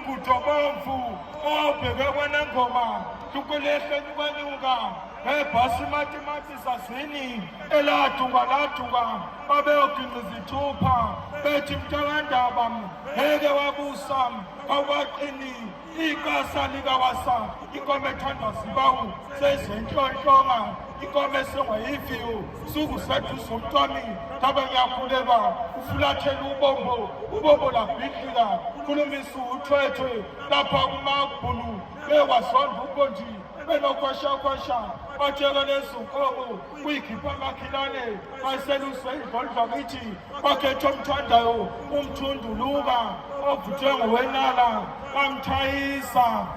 Kutobomfu, Bebe Wanangoma, Tukulation Wanuga, Basimati Sasini, Ela Tunga, Babelkin Zitupa, Betim Tarandabam, Hege Wabusam, Awakini, Ika Saligawasa, Ikometana Sibau, says Enjoy, Ikomeso Ifiu, Sugu Setu Sultani, Tabanya Kuleva, Ufulache Ubobo la Bikila, Kulumisu Utrete, Napaguma Pulu, Ewa Son Buboji, Beno Kwasha, Bajele Sukomo, Wiki Pamakilane, Marcelu Saint Golfamiti, Paketom Tandao, Tundu Luga, Oputem Wenala, Taisa,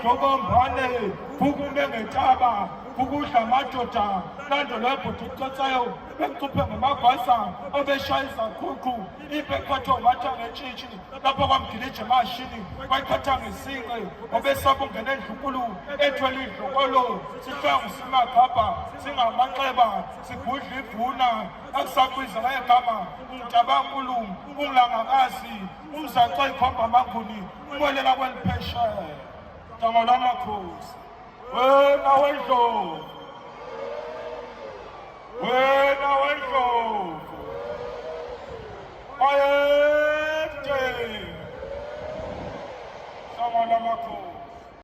Dogom Bane, Pugume Taba, Pugusha Matota, Nando Lepo Tutsayo, Pentupe Magwasa, Obeshaisa Kuku, Ipekato Matang Chichi, Napawam Kilicha Mashini, Waikatang Single, Obesabu Ganen Shukulu, Etwali Shokolo, Sifang Sima Kapa, Singa Makleba, Sikushi Puna, Aksaku Zayakama, Tabangulu, Ulanagasi, Umsatoi Papa Makuni, Mwela Well Pesha, Tamalama Cruz. When I went go.